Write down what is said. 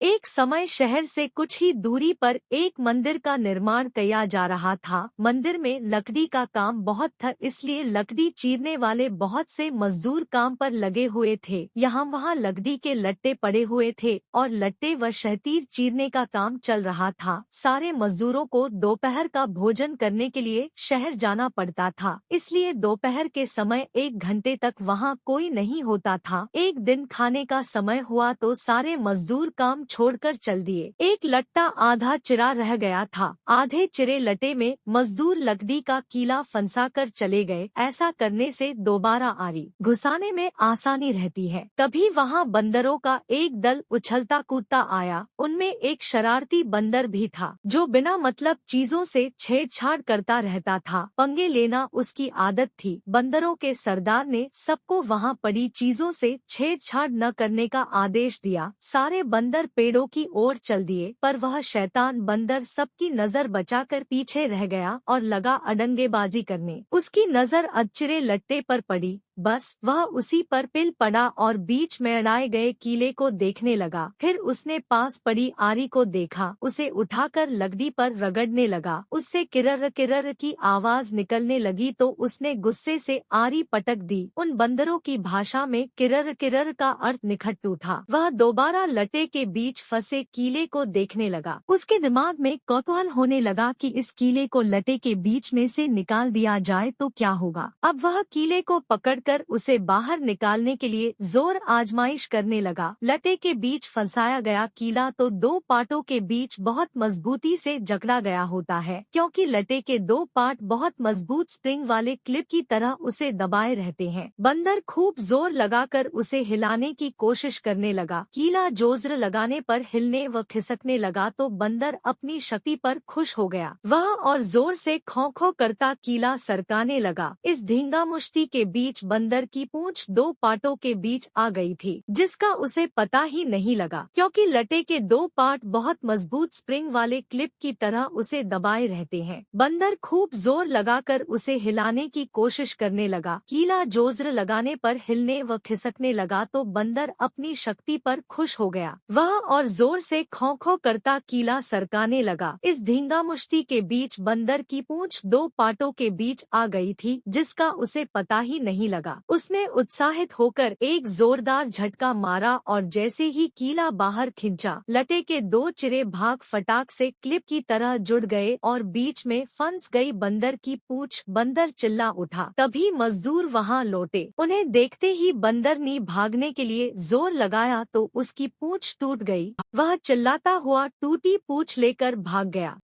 एक समय शहर से कुछ ही दूरी पर एक मंदिर का निर्माण किया जा रहा था। मंदिर में लकड़ी का काम बहुत था, इसलिए लकड़ी चीरने वाले बहुत से मजदूर काम पर लगे हुए थे। यहाँ वहाँ लकड़ी के लट्टे पड़े हुए थे और लट्टे व शहतीर चीरने का काम चल रहा था। सारे मजदूरों को दोपहर का भोजन करने के लिए शहर जाना पड़ता था, इसलिए दोपहर के समय 1 घंटे तक वहाँ कोई नहीं होता था। एक दिन खाने का समय हुआ तो सारे मजदूर काम छोड़कर चल दिए। एक लट्टा आधा चिरा रह गया था। आधे चिरे लट्टे में मजदूर लकड़ी का कीला फंसा कर चले गए। ऐसा करने से दोबारा आरी घुसाने में आसानी रहती है। तभी वहाँ बंदरों का एक दल उछलता कूदता आया। उनमें एक शरारती बंदर भी था जो बिना मतलब चीजों से छेड़छाड़ करता रहता था। पंगे लेना उसकी आदत थी। बंदरों के सरदार ने सबको वहाँ पड़ी चीजों से छेड़छाड़ न करने का आदेश दिया। सारे बंदर पेड़ों की ओर चल दिए, पर वह शैतान बंदर सबकी नजर बचाकर पीछे रह गया और लगा अड़ंगेबाजी करने। उसकी नजर अधचिरे लट्टे पर पड़ी। बस वह उसी पर पिल पड़ा और बीच में अड़ाए गए कीले को देखने लगा। फिर उसने पास पड़ी आरी को देखा। उसे उठाकर लकड़ी पर रगड़ने लगा। उससे किरर किरर की आवाज निकलने लगी तो उसने गुस्से से आरी पटक दी। उन बंदरों की भाषा में किरर किरर का अर्थ निखट्टू था। वह दोबारा लट्टे के बीच फंसे कीले को देखने लगा। उसके दिमाग में कौतूहल होने लगा कि इस कीले को लट्टे के बीच में से निकाल दिया जाए तो क्या होगा। अब वह कीले को पकड़ कर उसे बाहर निकालने के लिए जोर आजमाइश करने लगा। लट्टे के बीच फंसाया गया कीला तो 2 पार्टों के बीच बहुत मजबूती से जकड़ा गया होता है, क्योंकि लट्टे के 2 पार्ट बहुत मजबूत स्प्रिंग वाले क्लिप की तरह उसे दबाए रहते हैं। बंदर खूब जोर लगाकर उसे हिलाने की कोशिश करने लगा। कीला जोर लगाने पर हिलने व खिसकने लगा तो बंदर अपनी शक्ति पर खुश हो गया। वह और जोर से खौं खौं करता कीला सरकाने लगा। इस धींगा मुश्ती के बीच बंदर की पूंछ 2 पार्टों के बीच आ गई थी, जिसका उसे पता ही नहीं लगा, क्योंकि लट्टे के 2 पार्ट बहुत मजबूत स्प्रिंग वाले क्लिप की तरह उसे दबाए रहते हैं। बंदर खूब जोर लगाकर उसे हिलाने की कोशिश करने लगा। कीला जोर लगाने पर हिलने व खिसकने लगा तो बंदर अपनी शक्ति पर खुश हो गया। वह और जोर से खौं खौं करता कीला सरकाने लगा। इस धींगा मुश्ती के बीच बंदर की पूंछ 2 पार्टों के बीच आ गई थी, जिसका उसे पता ही नहीं लगा। उसने उत्साहित होकर एक जोरदार झटका मारा और जैसे ही कीला बाहर खींचा, लट्टे के 2 चिरे भाग फटाक से क्लिप की तरह जुड़ गए और बीच में फंस गई बंदर की पूंछ। बंदर चिल्ला उठा। तभी मजदूर वहां लौटे। उन्हें देखते ही बंदर ने भागने के लिए जोर लगाया तो उसकी पूंछ टूट गई। वह चिल्लाता हुआ टूटी पूंछ लेकर भाग गया।